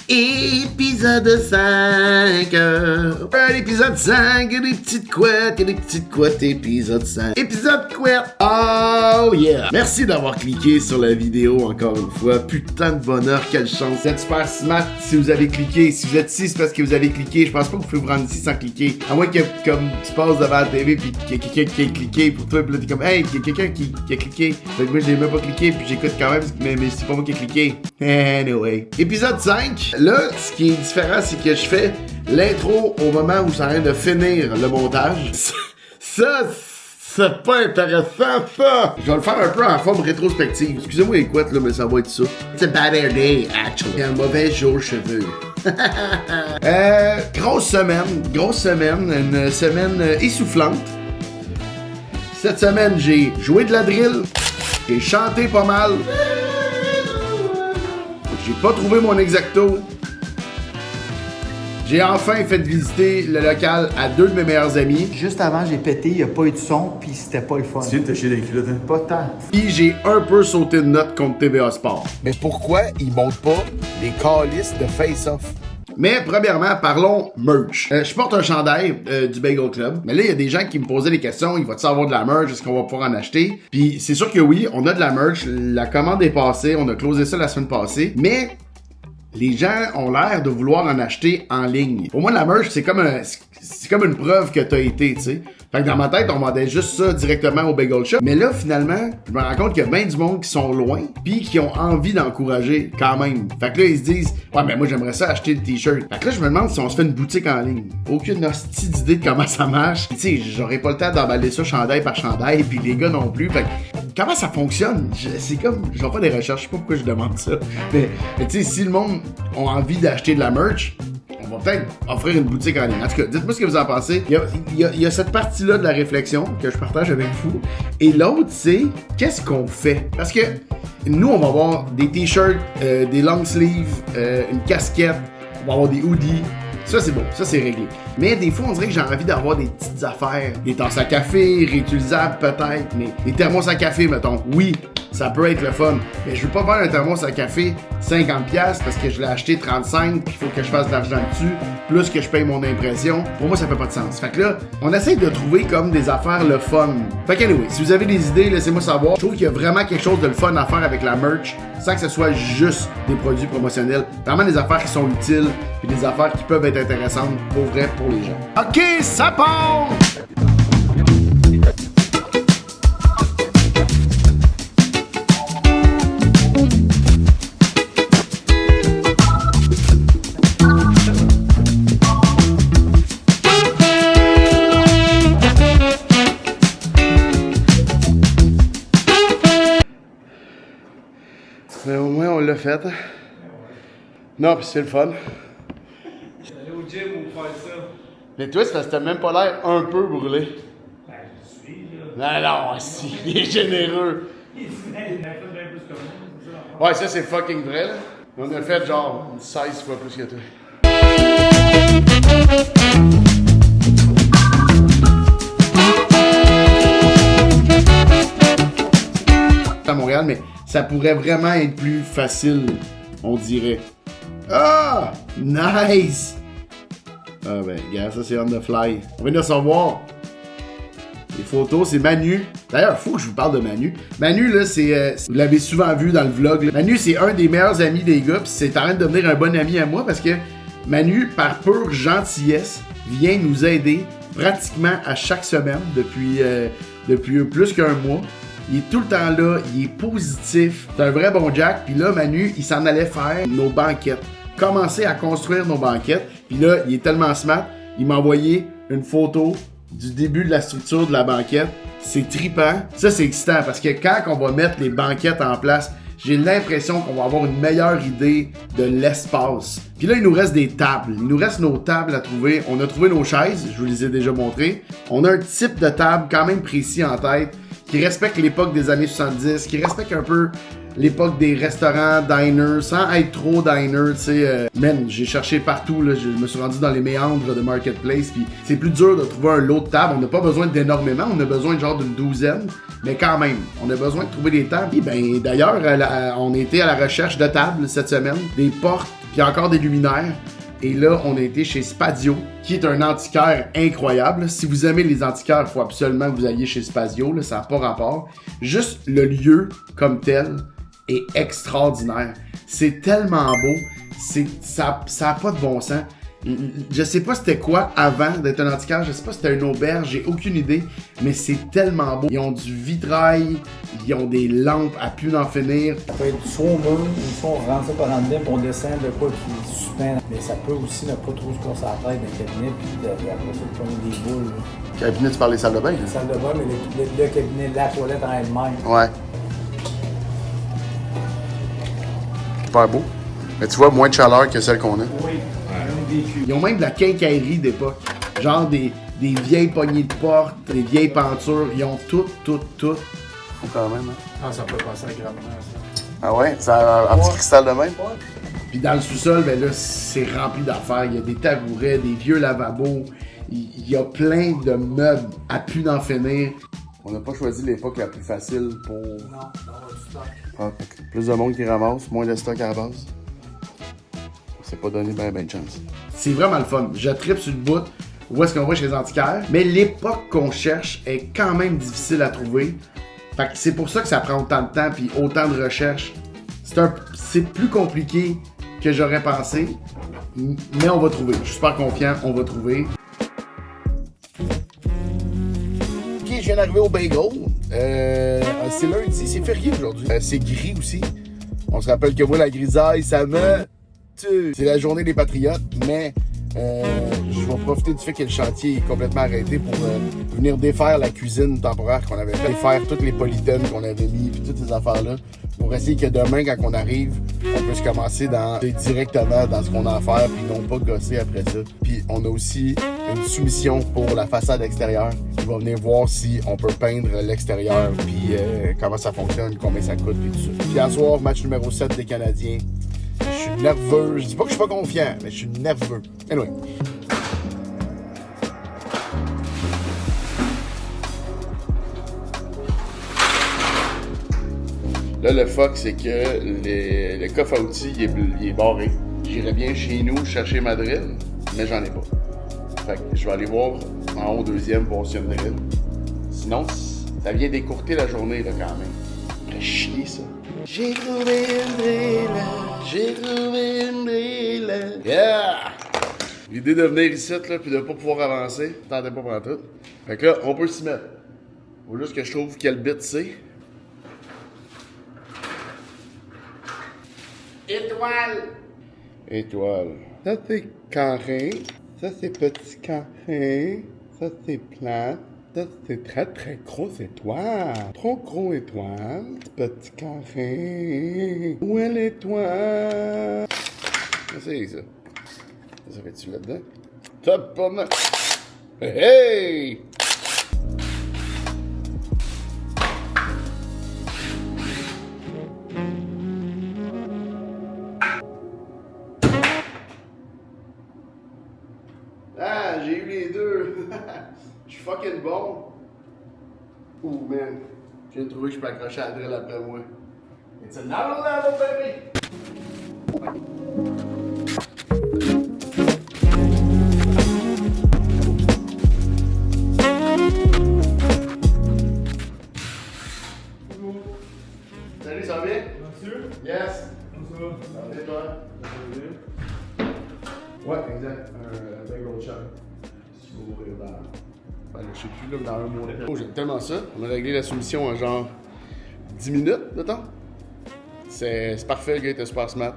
Épisode 5. L'épisode 5, des petites couettes, épisode 5. Épisode couette. Oh yeah. Merci d'avoir cliqué sur la vidéo encore une fois. Putain de bonheur, quelle chance. Vous êtes super smart si vous avez cliqué. Si vous êtes ici, c'est parce que vous avez cliqué. Je pense pas que vous pouvez vous rendre ici sans cliquer. À moins que comme tu passes devant la TV pis qu'il y a quelqu'un qui a cliqué pour toi, pis là t'es comme hey, il y a quelqu'un qui a cliqué. Fait que moi j'ai même pas cliqué puis j'écoute quand même, mais c'est pas moi qui ai cliqué. Anyway. Épisode 5. Là, ce qui est différent, c'est que je fais l'intro au moment où ça vient de finir le montage. Ça, c'est pas intéressant, ça! Je vais le faire un peu en forme rétrospective. Excusez-moi les couettes, là, mais ça va être ça. It's a bad hair day, actually. Un mauvais jour cheveux. Grosse semaine, une semaine essoufflante. Cette semaine, j'ai joué de la drill, j'ai chanté pas mal, j'ai pas trouvé mon exacto. J'ai enfin fait visiter le local à 2 de mes meilleurs amis. Juste avant, j'ai pété, il n'y a pas eu de son, puis c'était pas le fun. Tu viens de te chier dans les culottes, hein? Pas tant. Puis j'ai un peu sauté de note contre TVA Sport. Mais pourquoi ils montent pas les calices de face-off? Mais premièrement, parlons merch. Je porte un chandail du Bagel Club. Mais là, il y a des gens qui me posaient des questions. Il va-t-il avoir de la merch? Est-ce qu'on va pouvoir en acheter? Puis c'est sûr que oui, on a de la merch. La commande est passée. On a closé ça la semaine passée. Mais les gens ont l'air de vouloir en acheter en ligne. Pour moi, la merch, c'est comme une preuve que t'as été, tu sais. Fait que dans ma tête, on vendait juste ça directement au Bagel Shop. Mais là, finalement, je me rends compte qu'il y a bien du monde qui sont loin pis qui ont envie d'encourager quand même. Fait que là, ils se disent « Ouais, mais moi, j'aimerais ça acheter le t-shirt. » Fait que là, je me demande si on se fait une boutique en ligne. Aucune hostie d'idée de comment ça marche. Tu sais, j'aurais pas le temps d'emballer ça chandail par chandail pis les gars non plus. Fait que comment ça fonctionne? C'est comme... Je vais faire des recherches. Je sais pas pourquoi je demande ça. Mais tu sais, si le monde a envie d'acheter de la merch, on va peut-être offrir une boutique en ligne. En tout cas, dites-moi ce que vous en pensez. Il y a cette partie-là de la réflexion que je partage avec vous. Et l'autre, c'est qu'est-ce qu'on fait? Parce que nous, on va avoir des t-shirts, des long sleeves, une casquette, on va avoir des hoodies. Ça, c'est bon. Ça, c'est réglé. Mais des fois, on dirait que j'ai envie d'avoir des petites affaires. Des tasses à café, réutilisables peut-être, mais des thermos à café, mettons. Oui, ça peut être le fun. Mais je veux pas faire un thermos à café 50$ parce que je l'ai acheté 35$ puis il faut que je fasse de l'argent dessus, plus que je paye mon impression. Pour moi, ça fait pas de sens. Fait que là, on essaie de trouver comme des affaires le fun. Fait que anyway, si vous avez des idées, laissez-moi savoir. Je trouve qu'il y a vraiment quelque chose de le fun à faire avec la merch sans que ce soit juste des produits promotionnels. Vraiment des affaires qui sont utiles puis des affaires qui peuvent être intéressantes pour vrai pour les gens. OK, ça part! Mais au moins, on l'a fait. Non, pis c'est le fun. Aller au gym ou faire ça? Mais toi, c'est parce que t'as même pas l'air un peu brûlé. Ben, je suis, là. Non, si, il est généreux. Il fait bien plus que moi, c'est ça. Ouais, ça, c'est fucking vrai, là. On a fait genre 16 fois plus que toi. À Montréal, mais ça pourrait vraiment être plus facile, on dirait. Ah! Nice! Ah ben, regarde, ça c'est on the fly. On vient de recevoir les photos, c'est Manu. D'ailleurs, faut que je vous parle de Manu. Manu, là, c'est... vous l'avez souvent vu dans le vlog, là. Manu, c'est un des meilleurs amis des gars, pis c'est en train de devenir un bon ami à moi, parce que Manu, par pure gentillesse, vient nous aider pratiquement à chaque semaine depuis plus qu'un mois. Il est tout le temps là, il est positif, c'est un vrai bon Jack. Puis là, Manu, il s'en allait faire nos banquettes. Commencer à construire nos banquettes. Puis là, il est tellement smart, il m'a envoyé une photo du début de la structure de la banquette. C'est trippant. Ça, c'est excitant parce que quand on va mettre les banquettes en place, j'ai l'impression qu'on va avoir une meilleure idée de l'espace. Puis là, il nous reste des tables. Il nous reste nos tables à trouver. On a trouvé nos chaises, je vous les ai déjà montrées. On a un type de table quand même précis en tête, qui respecte l'époque des années 70, qui respecte un peu l'époque des restaurants, diners, sans être trop diner, tu sais. Man, j'ai cherché partout, là, je me suis rendu dans les méandres de Marketplace, puis c'est plus dur de trouver un lot de tables. On n'a pas besoin d'énormément, on a besoin de genre d'une douzaine, mais quand même, on a besoin de trouver des tables. Et ben, d'ailleurs, on était à la recherche de tables cette semaine, des portes Puis il y a encore des luminaires. Et là, on a été chez Spadio, qui est un antiquaire incroyable. Si vous aimez les antiquaires, il faut absolument que vous alliez chez Spadio, là, ça n'a pas rapport. Juste le lieu comme tel est extraordinaire. C'est tellement beau, ça n'a pas de bon sens. Je sais pas c'était quoi avant d'être un antiquaire, je sais pas si c'était une auberge, j'ai aucune idée, mais c'est tellement beau. Ils ont du vitrail, ils ont des lampes à plus d'en finir. Ça peut être soit au mur, ou soit on rentre ça par en dedans, puis on descend de quoi qui est suspend. Mais ça peut aussi ne pas trop se casser la tête d'un cabinet, puis après ça, prendre des boules. Cabinet, tu parles des salles de bain? La salle de bain, mais le cabinet, la toilette en elle-même. Ouais. Super beau. Mais tu vois, moins de chaleur que celle qu'on a. Oui. Ils ont même de la quincaillerie d'époque. Genre des vieilles poignées de porte, des vieilles pentures. Ils ont tout. Quand même, hein? Ah, ça peut passer agréablement, ça. Ah ouais? C'est un petit cristal de même? Puis dans le sous-sol, ben là, c'est rempli d'affaires. Il y a des tabourets, des vieux lavabos. Il y a plein de meubles à plus d'en finir. On n'a pas choisi l'époque la plus facile pour... Non, dans du stock. Ah, plus de monde qui ramasse, moins de stock à la base. C'est pas donné ben de chance. C'est vraiment le fun. Je tripe sur le bout. Où est-ce qu'on va chez les antiquaires? Mais l'époque qu'on cherche est quand même difficile à trouver. Fait que c'est pour ça que ça prend autant de temps puis autant de recherche. C'est plus compliqué que j'aurais pensé. Mais on va trouver. Je suis super confiant, on va trouver. Ok, je viens d'arriver au bagel. C'est lundi, c'est férié aujourd'hui. C'est gris aussi. On se rappelle que moi, la grisaille, ça me... C'est la journée des patriotes, mais je vais profiter du fait que le chantier est complètement arrêté pour venir défaire la cuisine temporaire qu'on avait fait, défaire toutes les polytènes qu'on avait mis, puis toutes ces affaires-là, pour essayer que demain, quand on arrive, on puisse commencer directement dans ce qu'on a à faire, puis non pas gosser après ça. Puis on a aussi une soumission pour la façade extérieure. On va venir voir si on peut peindre l'extérieur, puis comment ça fonctionne, combien ça coûte, puis tout ça. Puis à soir, match numéro 7 des Canadiens. Je suis nerveux. Je dis pas que je suis pas confiant, mais je suis nerveux. Anyway. Là, le fuck, c'est que le coffre à outils, il est barré. J'irais bien chez nous chercher ma drill, mais j'en ai pas. Fait que je vais aller voir en haut deuxième, voir s'il y a une drill. Sinon, ça vient d'écourter la journée, là, quand même. Ça fait chier, ça. J'ai trouvé une drill. J'ai trouvé une drill. Yeah! L'idée de venir ici, là, puis de pas pouvoir avancer, t'entends pas pendant tout. Fait que là, on peut s'y mettre. Faut juste que je trouve quel bit c'est. Étoile! Étoile. Ça, c'est carré. Ça, c'est petit carré. Ça, c'est plat. Ça, c'est très, très gros étoile. Trop gros étoile. Petit carré. Où est l'étoile? C'est ça. Ça fait-tu là-dedans? Top pour moi. Hey! Ah, j'ai eu les deux. Je suis fucking bon. Ouh, man. Je viens de trouver que je peux accrocher à la drill après moi. It's another level, baby! Salut, ça va bien? Monsieur? Yes! Bonjour. Ça va bien, toi? Ouais, exact. Un bagel shop. Si tu veux ouvrir dans... Ben, je sais plus, là, dans un mois. Oh, j'aime tellement ça. On a réglé la soumission en genre 10 minutes de temps. C'est parfait, le gars était super smart.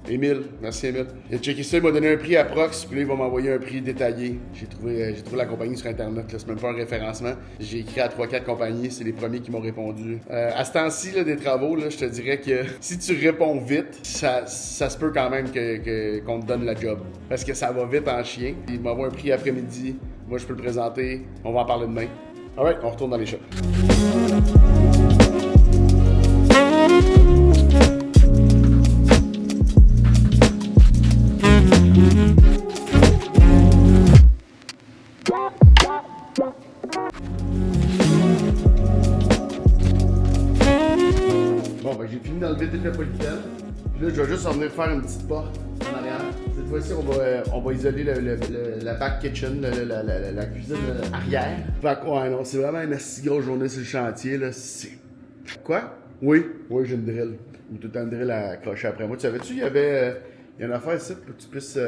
Émile, merci Émile. Il a checké ça, il m'a donné un prix à Prox, puis là, il va m'envoyer un prix détaillé. J'ai trouvé la compagnie sur Internet, là, c'est même pas un référencement. J'ai écrit à 3-4 compagnies, c'est les premiers qui m'ont répondu. À ce temps-ci, là, des travaux, là, je te dirais que si tu réponds vite, ça se peut quand même qu'on te donne la job. Parce que ça va vite en chien. Il m'envoie un prix après-midi, moi je peux le présenter, on va en parler demain. Alright, on retourne dans les shops. Bon, ben j'ai fini d'enlever toute la polythène. Puis là, je vais juste en venir faire une petite porte en arrière. fois-ci, on va isoler la back kitchen, la cuisine arrière. Fait que, ouais, non, c'est vraiment une si grosse journée sur le chantier, là. C'est... Quoi? Oui, j'ai une drill. Ou tout un drill à accrocher après moi. Tu savais-tu, il y a une affaire ici pour que tu puisses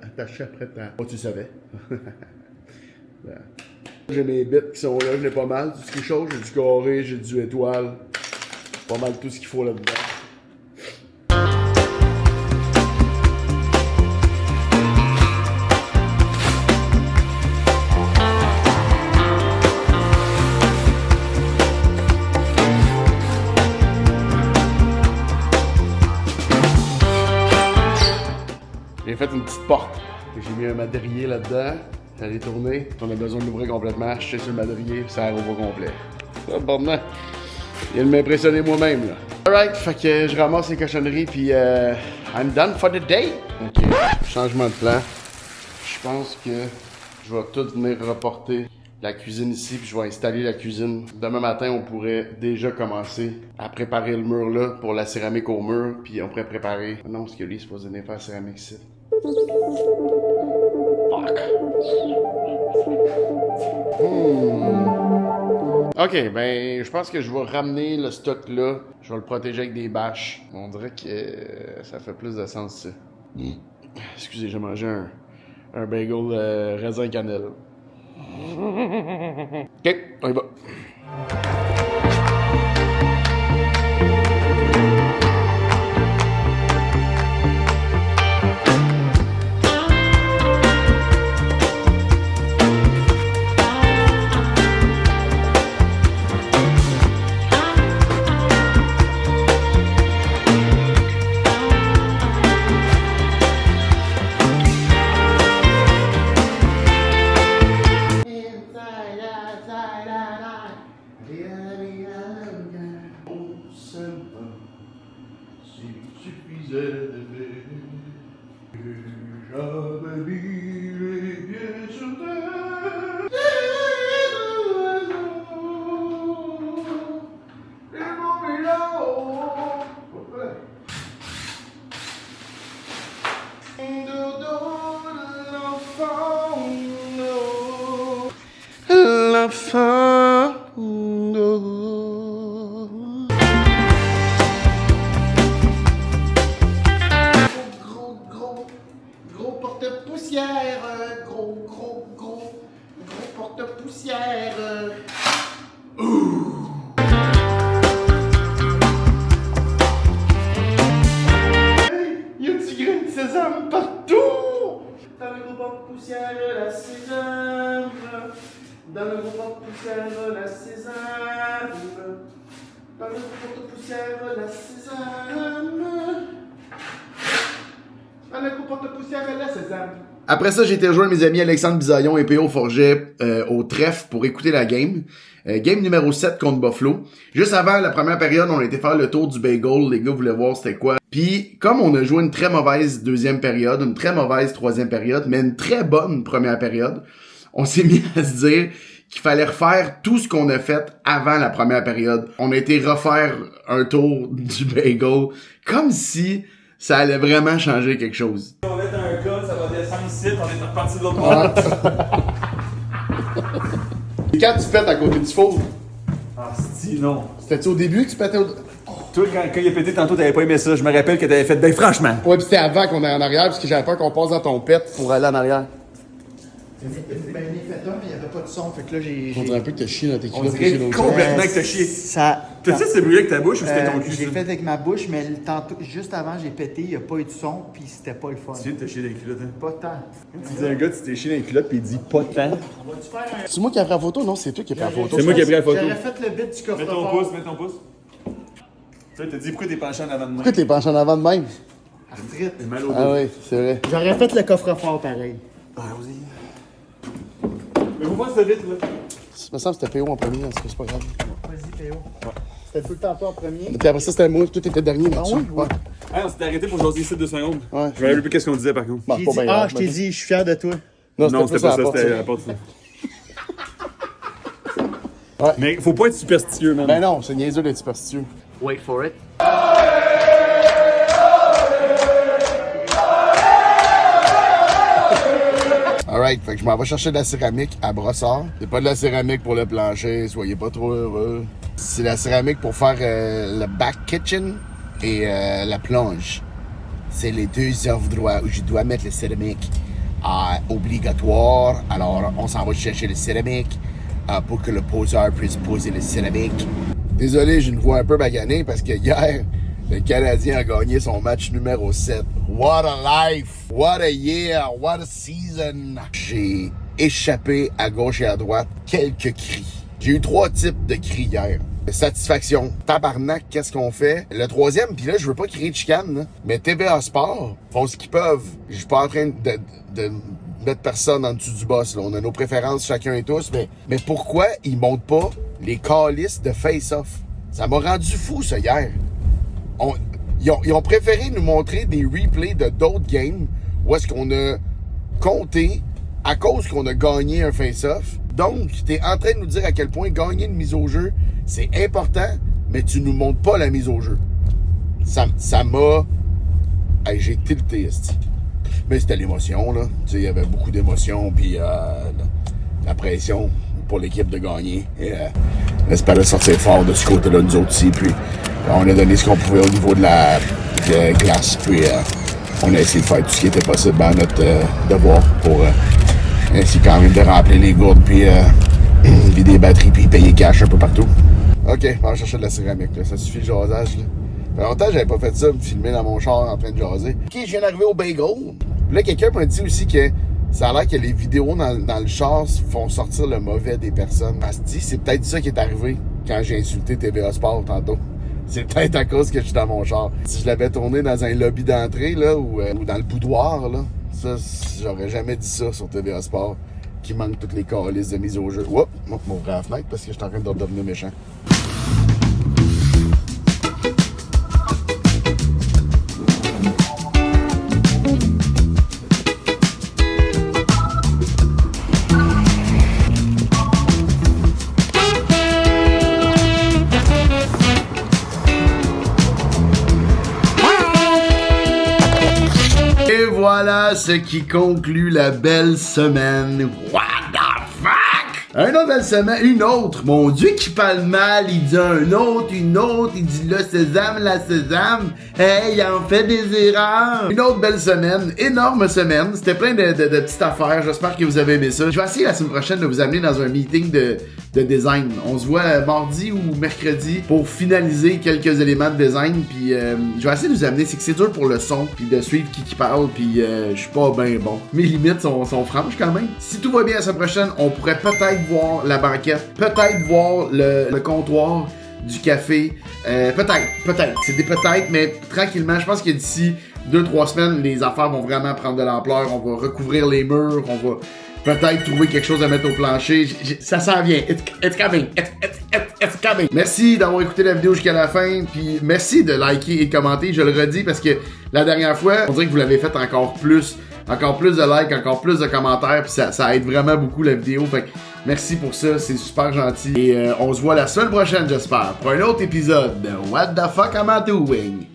attacher après ta... Oh, tu le savais. Ouais. J'ai mes bits qui sont là, j'en ai pas mal. Tout ce qui est chaud, j'ai du carré, j'ai du étoile. Pas mal tout ce qu'il faut là-dedans. J'ai fait une petite porte. J'ai mis un madrier là-dedans. Ça allait tourner. On a besoin de l'ouvrir complètement. Je suis sur le madrier, ça ouvre au complet. Ça, bordement. Il vient de m'impressionner moi-même, là. Alright, fait que je ramasse les cochonneries, puis I'm done for the day. Ok, changement de plan. Je pense que je vais tout venir reporter la cuisine ici, puis je vais installer la cuisine. Demain matin, on pourrait déjà commencer à préparer le mur là pour la céramique au mur, puis on pourrait préparer... Non, parce que lui, il est supposé venir faire la céramique ici. Fuck. Ok, ben, je pense que je vais ramener le stock là. Je vais le protéger avec des bâches. On dirait que ça fait plus de sens, ça. Excusez, j'ai mangé un bagel raisin cannelle. Ok, on y va. Gros porte-poussière, gros porte-poussière. Il y a du grain de sésame partout. Dans le gros porte-poussière, la sésame. Dans le gros porte-poussière, la sésame. Dans le gros porte-poussière, la sésame. Dans le gros porte-poussière, la sésame. Après ça, j'ai été rejoindre mes amis Alexandre Bisaillon et P.O. Forget au trèfle pour écouter la game. Game numéro 7 contre Buffalo. Juste avant la première période, on a été faire le tour du bagel. Les gars voulaient voir c'était quoi. Puis, comme on a joué une très mauvaise deuxième période, une très mauvaise troisième période, mais une très bonne première période, on s'est mis à se dire qu'il fallait refaire tout ce qu'on a fait avant la première période. On a été refaire un tour du bagel comme si ça allait vraiment changer quelque chose. On va mettre un code, ça va descendre ici, on est reparti de l'autre côté. Et quand tu pètes à côté du four, Ah, si, non. c'était-tu au début que tu pétais au... Toi, quand il a pété tantôt, t'avais pas aimé ça. Je me rappelle que t'avais fait, ben franchement. Ouais, pis c'était avant qu'on aille en arrière, parce que j'avais peur qu'on passe dans ton pet pour aller en arrière. Ben, j'en ai fait un, mais il n'y avait pas de son. Fait que là, On dirait un peu que t'as chié dans tes On culottes. dirait complètement que t'as chié. Ça. T'as-tu c'est brûlé avec ta bouche ou c'était ton cul? J'ai ça? fait avec ma bouche, mais tantôt, juste avant, j'ai pété, il n'y a pas eu de son, puis c'était pas le fun. Tu viens de te chier dans les culottes, hein? Pas tant. Tu dis à un gars, tu t'es chié dans les culottes, pis il dit pas de temps. C'est moi qui ai pris la photo? Non, c'est toi qui as pris la photo. C'est moi qui ai pris la photo. J'aurais fait le bit du coffre. Mets ton pouce, mets ton pouce. Tu sais, t'as dit pourquoi t'es penché en avant de moi? Pourquoi t'es penché en avant de même? Arthrite. J'ai mal au dos. Ah oui, c'est vrai. J'aurais fait le coffre-fort pareil. Mais faut pas se vite, là. Ça me semble que c'était PO en premier, parce que c'est pas grave. Vas-y, Théo. C'était tout le temps toi en premier. Puis après ça, c'était moi, toi t'étais dernier là-dessus. oui? Ouais. Ah, on s'était arrêté pour jaser ici 2 secondes. Ouais. Je me rappelle plus qu'est-ce qu'on disait par contre. Bon, J'ai pas dit, bien ah, grave, je t'ai mais- dit, je suis fier de toi. Non, Non, c'était plus pas à la ça, porte, c'était à la porte. Ouais. Mais faut pas être superstitieux, man. Ben non, c'est niaiseux d'être superstitieux. Wait for it. Alright, fait que je m'en vais chercher de la céramique à Brossard. C'est pas de la céramique pour le plancher, soyez pas trop heureux. C'est la céramique pour faire le back kitchen et la plonge. C'est les deux endroits où je dois mettre le céramique obligatoire. Alors, on s'en va chercher le céramique pour que le poseur puisse poser le céramique. Désolé, j'ai une voix un peu baganée parce que hier, le Canadien a gagné son match numéro 7. What a life! What a year! What a season! J'ai échappé à gauche et à droite quelques cris. J'ai eu 3 types de cris hier. Satisfaction. Tabarnak, qu'est-ce qu'on fait? Le troisième, puis là, je veux pas crier de chicane, là, mais TVA Sport font ce qu'ils peuvent. Je suis pas en train de mettre personne en dessous du boss, là. On a nos préférences chacun et tous, mais pourquoi ils montent pas les calices de face-off? Ça m'a rendu fou, ça, hier. Ils ont préféré nous montrer des replays de d'autres games où est-ce qu'on a compté à cause qu'on a gagné un face-off. Donc, t'es en train de nous dire à quel point gagner une mise au jeu, c'est important, mais tu nous montres pas la mise au jeu. Ça m'a... Hey, j'ai tilté, esti. Mais c'était l'émotion, là. Tu sais, il y avait beaucoup d'émotion, puis la pression pour l'équipe de gagner. Et on espérait sortir fort de ce côté-là, nous autres aussi. Puis on a donné ce qu'on pouvait au niveau de la glace. Puis on a essayé de faire tout ce qui était possible à notre devoir pour ainsi quand même de remplir les gourdes, puis vider les batteries, puis payer cash un peu partout. OK, on va chercher de la céramique, là. Ça suffit le jasage, là. Ça fait longtemps que j'avais pas fait ça, me filmer dans mon char en train de jaser. OK, je viens d'arriver au bagel. Puis là, quelqu'un m'a dit aussi que ça a l'air que les vidéos dans le char font sortir le mauvais des personnes. Asti, c'est peut-être ça qui est arrivé quand j'ai insulté TVA Sport tantôt. C'est peut-être à cause que je suis dans mon char. Si je l'avais tourné dans un lobby d'entrée, là, ou dans le boudoir, là, ça, j'aurais jamais dit ça sur TVA Sport, qui manque toutes les calices de mise au jeu. Oups, moi, je m'ouvre la fenêtre parce que je suis en train de devenir méchant. Et voilà ce qui conclut la belle semaine. What the fuck? Un autre belle semaine, une autre. Mon Dieu, qui parle mal, il dit un autre, une autre, il dit le sésame, la sésame. Hey, il en fait des erreurs. Une autre belle semaine, énorme semaine. C'était plein de petites affaires. J'espère que vous avez aimé ça. Je vais essayer la semaine prochaine de vous amener dans un meeting de design. On se voit mardi ou mercredi pour finaliser quelques éléments de design. Puis je vais essayer de vous amener. C'est que c'est dur pour le son, puis de suivre qui parle. Puis je suis pas bien bon. Mes limites sont franches quand même. Si tout va bien la semaine prochaine, on pourrait peut-être voir la banquette, peut-être voir le comptoir du café. Peut-être. C'est des peut-être, mais tranquillement, je pense que d'ici 2-3 semaines, les affaires vont vraiment prendre de l'ampleur. On va recouvrir les murs, on va peut-être trouver quelque chose à mettre au plancher. Ça s'en vient. It's coming. It's coming. Merci d'avoir écouté la vidéo jusqu'à la fin. Puis merci de liker et de commenter. Je le redis parce que la dernière fois, on dirait que vous l'avez fait encore plus de likes, encore plus de commentaires. Puis ça aide vraiment beaucoup la vidéo. Fait que merci pour ça. C'est super gentil. Et on se voit la semaine prochaine, j'espère, pour un autre épisode de What the fuck am I doing?